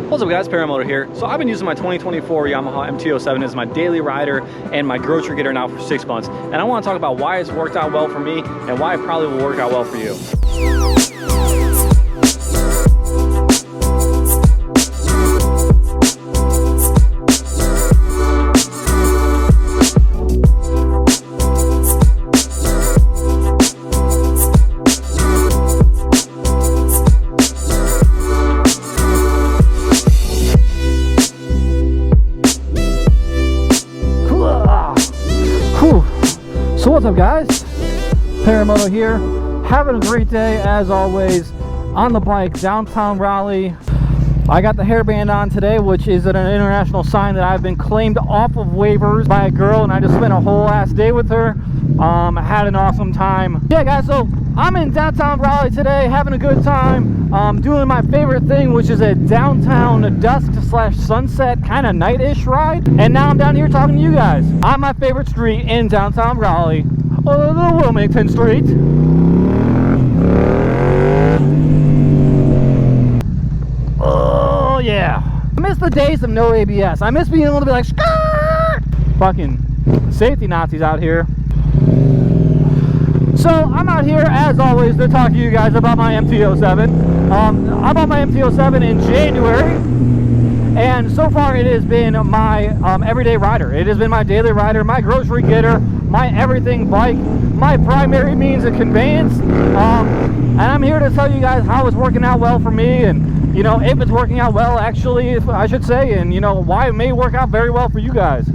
What's up guys, Paramotor here. So I've been using my 2024 Yamaha MT-07 as my daily rider and my grocery getter now for 6 months. And I want to talk about why it's worked out well for me and why it probably will work out well for you. So what's up guys, Paramotor here, having a great day as always on the bike downtown Raleigh. I got the hairband on today, which is an international sign that I've been claimed off of waivers by a girl, and I just spent a whole ass day with her. Had an awesome time. Yeah guys, so I'm in downtown Raleigh today having a good time, doing my favorite thing, which is a downtown dusk / sunset kind of night-ish ride. And now I'm down here talking to you guys on my favorite street in downtown Raleigh, the Wilmington Street. Oh yeah, I miss the days of no ABS. I miss being able to be like, Skr! Fucking safety Nazis out here. So I'm out here as always to talk to you guys about my MT-07. I bought my MT-07 in January, and so far it has been my everyday rider. It has been my daily rider, my grocery getter, my everything bike, my primary means of conveyance. And I'm here to tell you guys how it's working out well for me, and you know, if it's working out well actually, if I should say, and you know, why it may work out very well for you guys.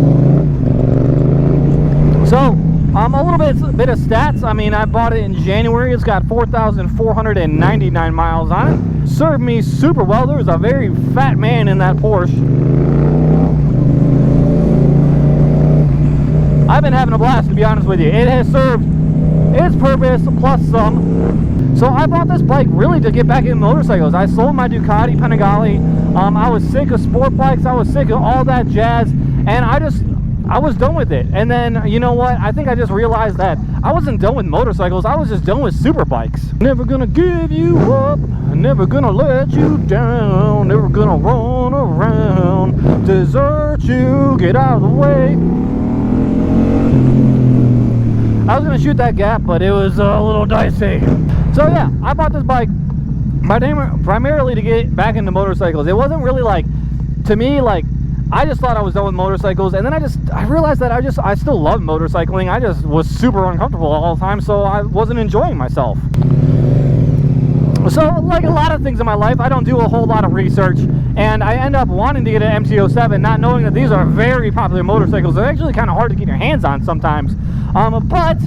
So a little bit of stats. I mean, I bought it in January. It's got 4,499 miles on it. Served me super well. There was a very fat man in that Porsche. I've been having a blast, to be honest with you. It has served its purpose plus some. So I bought this bike really to get back in motorcycles. I sold my Ducati Panigale. I was sick of sport bikes. I was sick of all that jazz, and I was done with it. And then, you know what? I think I just realized that I wasn't done with motorcycles. I was just done with super bikes. Never gonna give you up. Never gonna let you down. Never gonna run around, desert you, get out of the way. I was gonna shoot that gap, but it was a little dicey. So yeah, I bought this bike primarily to get back into motorcycles. It wasn't really like, to me, like, I just thought I was done with motorcycles, and then I realized that I still love motorcycling. I just was super uncomfortable all the time, so I wasn't enjoying myself. So like a lot of things in my life, I don't do a whole lot of research, and I end up wanting to get an MT-07, not knowing that these are very popular motorcycles. They're actually kind of hard to get your hands on sometimes. But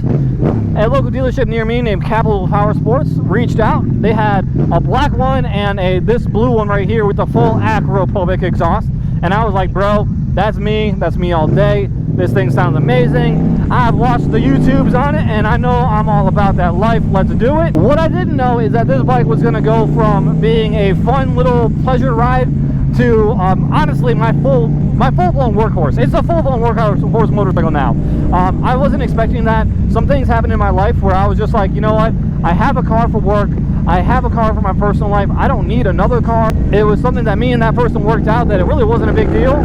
a local dealership near me named Capital Power Sports reached out. They had a black one and this blue one right here with the full acropovic exhaust. And I was like, bro, that's me all day. This thing sounds amazing. I've watched the YouTubes on it, and I know I'm all about that life. Let's do it. What I didn't know is that this bike was gonna go from being a fun little pleasure ride to honestly my full-blown workhorse. It's a full-blown workhorse motorcycle now. I wasn't expecting that. Some things happened in my life where I was just like, you know what? I have a car for work. I have a car for my personal life. I don't need another car. It was something that me and that person worked out that it really wasn't a big deal.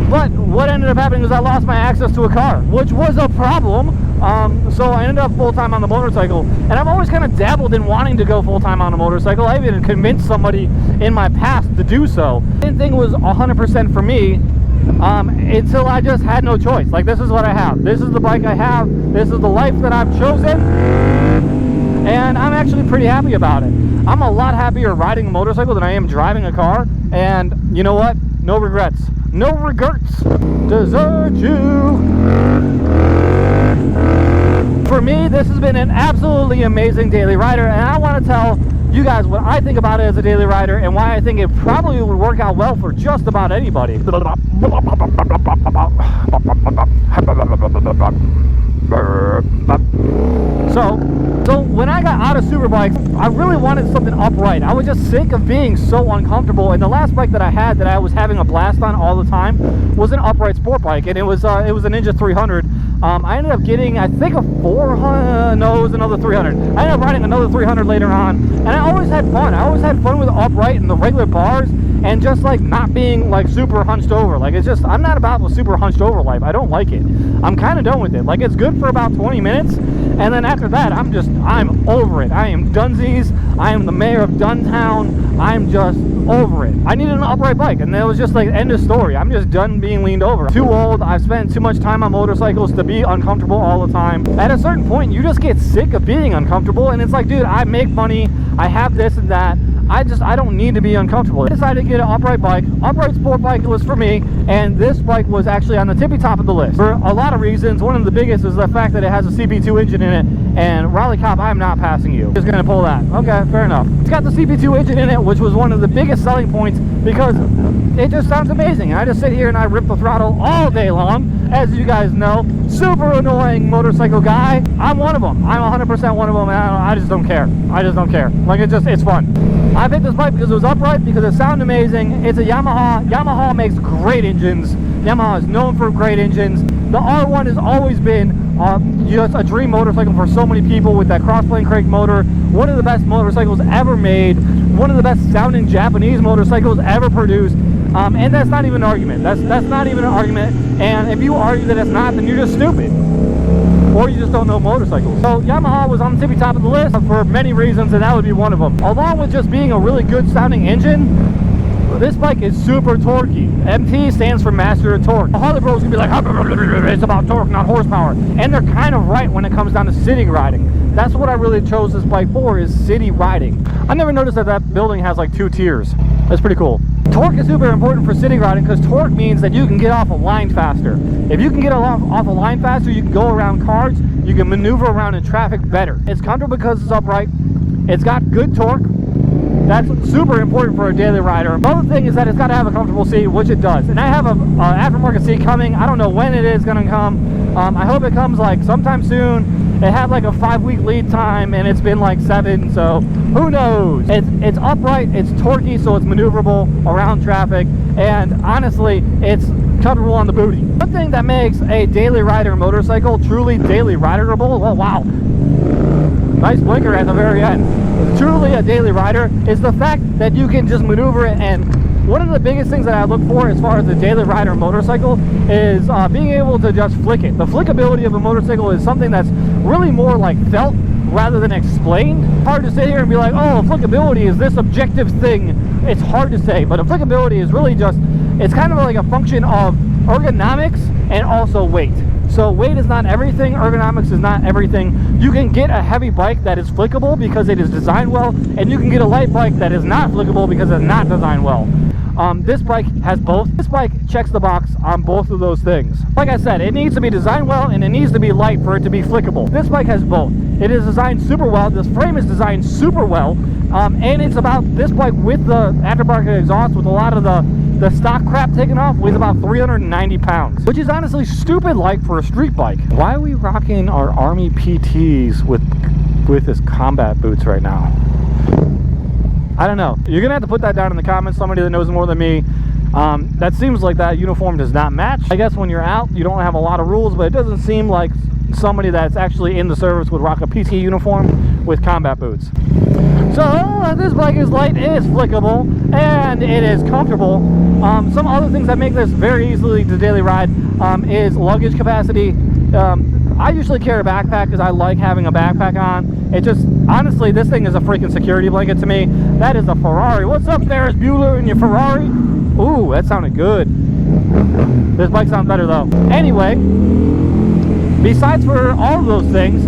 But what ended up happening is I lost my access to a car, which was a problem. So I ended up full-time on the motorcycle. And I've always kind of dabbled in wanting to go full-time on a motorcycle. I even convinced somebody in my past to do so. I didn't think it was 100% for me until I just had no choice. Like, this is what I have. This is the bike I have. This is the life that I've chosen. And I'm actually pretty happy about it. I'm a lot happier riding a motorcycle than I am driving a car. And you know what? No regrets. No regrets. Desert you. For me, this has been an absolutely amazing daily rider, and I want to tell you guys what I think about it as a daily rider and why I think it probably would work out well for just about anybody. So when I got out of super bikes, I really wanted something upright. I was just sick of being so uncomfortable, and the last bike that I had that I was having a blast on all the time was an upright sport bike, and it was a Ninja 300. I ended up getting, I think, a 400, no, it was another 300. I ended up riding another 300 later on, and I always had fun. I always had fun with upright and the regular bars, and just like not being like super hunched over. Like it's just, I'm not about the super hunched over life. I don't like it. I'm kind of done with it. Like it's good for about 20 minutes, and then after that I'm over it. I am dunsies. I am the mayor of Duntown. I'm just over it. I needed an upright bike, and it was just like end of story. I'm just done being leaned over. Too old. I've spent too much time on motorcycles to be uncomfortable all the time. At a certain point, you just get sick of being uncomfortable, and it's like, dude, I make money, I have this and that, I don't need to be uncomfortable. I decided to get an upright bike. Upright sport bike was for me, and this bike was actually on the tippy top of the list for a lot of reasons. One of the biggest is the fact that it has a CP2 engine in it, and Raleigh Cop, I'm not passing you. Just gonna pull that. Okay, fair enough. It's got the CP2 engine in it, which was one of the biggest selling points because it just sounds amazing. I just sit here and I rip the throttle all day long. As you guys know, super annoying motorcycle guy. I'm one of them. I'm 100% one of them, and I just don't care. I just don't care. Like, it's fun. I picked this bike because it was upright, because it sounded amazing. It's a Yamaha. Yamaha makes great engines. Yamaha is known for great engines. The R1 has always been just a dream motorcycle for so many people with that crossplane crank motor. One of the best motorcycles ever made. One of the best sounding Japanese motorcycles ever produced. And that's not even an argument. That's not even an argument. And if you argue that it's not, then you're just stupid. Or you just don't know motorcycles. So Yamaha was on the tippy top of the list for many reasons, and that would be one of them. Along with just being a really good sounding engine, this bike is super torquey. MT stands for master of torque. Harley bros can be like, it's about torque, not horsepower. And they're kind of right when it comes down to city riding. That's what I really chose this bike for, is city riding. I never noticed that building has like 2 tiers. That's pretty cool. Torque is super important for city riding because torque means that you can get off a line faster. If you can get off a line faster, you can go around cars, you can maneuver around in traffic better. It's comfortable because it's upright. It's got good torque. That's super important for a daily rider. The other thing is that it's got to have a comfortable seat, which it does. And I have an aftermarket seat coming. I don't know when it is going to come. I hope it comes like sometime soon. It had like a 5-week lead time, and it's been like 7, so who knows? It's upright, it's torquey, so it's maneuverable around traffic, and honestly, it's comfortable on the booty. One thing that makes a daily rider motorcycle truly daily riderable, oh wow, nice blinker at the very end. Truly a daily rider is the fact that you can just maneuver it. And one of the biggest things that I look for as far as the daily rider motorcycle is being able to just flick it. The flickability of a motorcycle is something that's really more like felt rather than explained. Hard to sit here and be like, oh, flickability is this objective thing. It's hard to say, but flickability is really just, it's kind of like a function of ergonomics and also weight. So weight is not everything, ergonomics is not everything. You can get a heavy bike that is flickable because it is designed well, and you can get a light bike that is not flickable because it's not designed well. This bike has both. This bike checks the box on both of those things. Like I said, it needs to be designed well and it needs to be light for it to be flickable. This bike has both. It is designed super well. This frame is designed super well. And it's about, this bike with the aftermarket exhaust, with a lot of the stock crap taken off, weighs about 390 pounds, which is honestly stupid light for a street bike. Why are we rocking our Army PTs with his combat boots right now? I don't know. You're gonna have to put that down in the comments, somebody that knows more than me. That seems like that uniform does not match. I guess when you're out, you don't have a lot of rules, but it doesn't seem like somebody that's actually in the service would rock a PT uniform with combat boots. So this bike is light, it is flickable, and it is comfortable. Some other things that make this very easily to daily ride is luggage capacity. I usually carry a backpack because I like having a backpack on. It just, honestly, this thing is a freaking security blanket to me. That is a Ferrari. What's up, Ferris Bueller and your Ferrari? Ooh, that sounded good. This bike sounds better though. Anyway, besides for all of those things,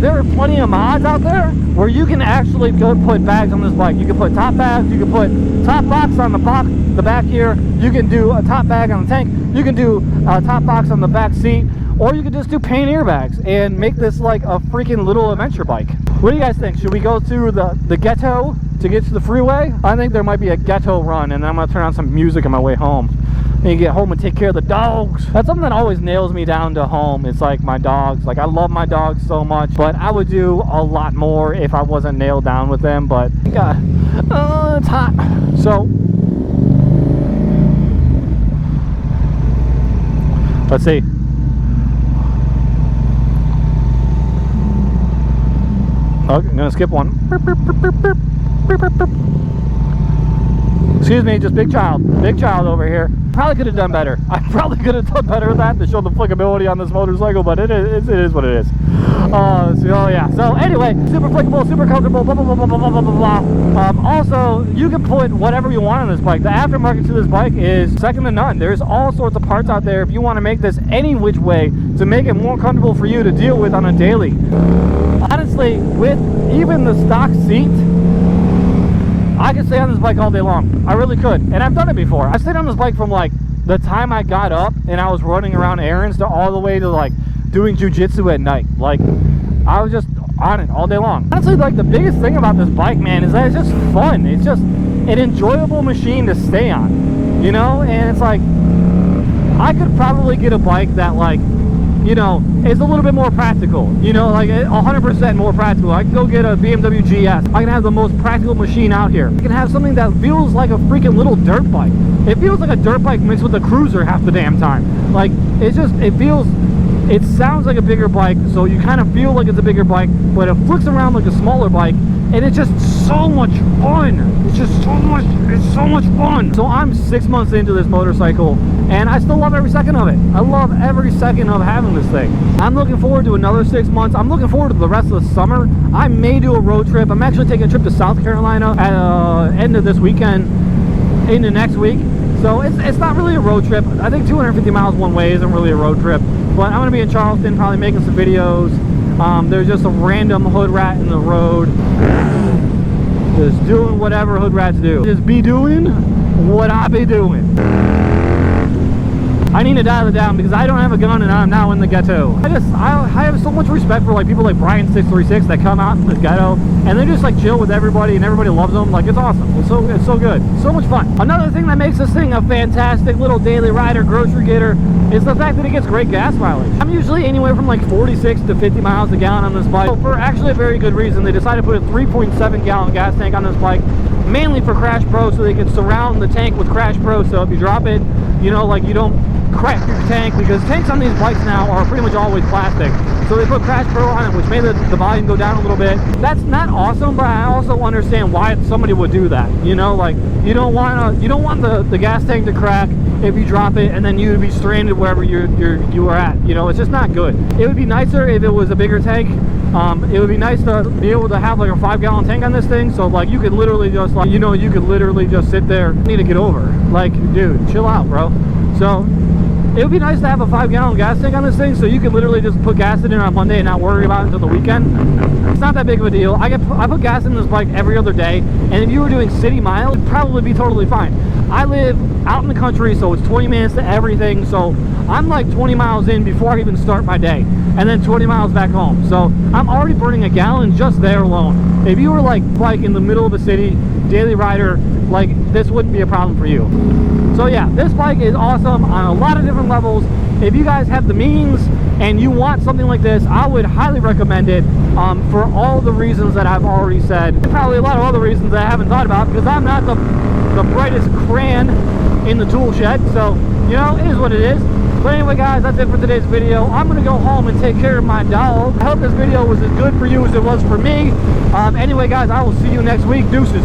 there are plenty of mods out there where you can actually go put bags on this bike. You can put top bags, you can put top box on the back here, you can do a top bag on the tank, you can do a top box on the back seat, or you could just do paint airbags and make this like a freaking little adventure bike. What do you guys think? Should we go through the ghetto to get to the freeway? I think there might be a ghetto run, and then I'm gonna turn on some music on my way home. And get home and take care of the dogs. That's something that always nails me down to home. It's like my dogs. Like, I love my dogs so much, but I would do a lot more if I wasn't nailed down with them. But God, it's hot. So let's see. Okay, I'm gonna skip one. Excuse me, just big child over here. Probably could have done better. I probably could have done better with that to show the flickability on this motorcycle, but it is what it is. So yeah. So anyway, super flickable, super comfortable, blah, blah, blah, blah, blah, blah, blah, blah. Also, you can put whatever you want on this bike. The aftermarket to this bike is second to none. There's all sorts of parts out there if you want to make this any which way to make it more comfortable for you to deal with on a daily. Honestly, with even the stock seat, I could stay on this bike all day long. I really could. And I've done it before. I stayed on this bike from like the time I got up and I was running around errands to all the way to like doing jujitsu at night. Like, I was just on it all day long. Honestly, like the biggest thing about this bike, man, is that it's just fun. It's just an enjoyable machine to stay on, you know? And it's like, I could probably get a bike that like, you know, it's a little bit more practical, you know, like 100% more practical. I can go get a BMW GS. I can have the most practical machine out here. I can have something that feels like a freaking little dirt bike. It feels like a dirt bike mixed with a cruiser half the damn time. Like, it's just, it sounds like a bigger bike, so you kind of feel like it's a bigger bike, but it flicks around like a smaller bike, and it's just so much fun. It's so much fun. So I'm 6 months into this motorcycle, and I still love every second of it. I love every second of having this thing. I'm looking forward to another 6 months. I'm looking forward to the rest of the summer. I may do a road trip. I'm actually taking a trip to South Carolina at end of this weekend into next week. So it's not really a road trip. I think 250 miles one way isn't really a road trip. But I'm going to be in Charleston, probably making some videos. There's just a random hood rat in the road. Just doing whatever hood rats do. Just be doing what I be doing. I need to dial it down because I don't have a gun and I'm now in the ghetto. I have so much respect for like people like Brian636 that come out in the ghetto and they just like chill with everybody and everybody loves them. Like, it's awesome. It's so good. So much fun. Another thing that makes this thing a fantastic little daily rider, grocery getter, is the fact that it gets great gas mileage. I'm usually anywhere from like 46 to 50 miles a gallon on this bike. So for actually a very good reason, they decided to put a 3.7 gallon gas tank on this bike, mainly for Crash Pro, so they can surround the tank with Crash Pro, so if you drop it, you know, like you don't crack your tank, because tanks on these bikes now are pretty much always plastic. So they put Crash Pro on it, which made the volume go down a little bit. That's not awesome, but I also understand why somebody would do that. You know, like you don't want the gas tank to crack if you drop it and then you would be stranded wherever you were at. You know, it's just not good. It would be nicer if it was a bigger tank. It would be nice to be able to have like a 5-gallon tank on this thing, so like you could literally just like, you know, you could literally just sit there. Need to get over. Like, dude, chill out, bro. So it would be nice to have a 5-gallon gas tank on this thing, so you could literally just put gas in it on Monday and not worry about it until the weekend. It's not that big of a deal. I put gas in this bike every other day, and if you were doing city miles, it'd probably be totally fine. I live out in the country, so it's 20 minutes to everything, so I'm like 20 miles in before I even start my day, and then 20 miles back home. So I'm already burning a gallon just there alone. If you were like in the middle of a city, daily rider, like this wouldn't be a problem for you. So yeah, this bike is awesome on a lot of different levels. If you guys have the means and you want something like this, I would highly recommend it for all the reasons that I've already said. And probably a lot of other reasons that I haven't thought about, because I'm not the brightest crayon in the tool shed. So, you know, it is what it is. But anyway, guys, that's it for today's video. I'm going to go home and take care of my dog. I hope this video was as good for you as it was for me. Anyway, guys, I will see you next week. Deuces.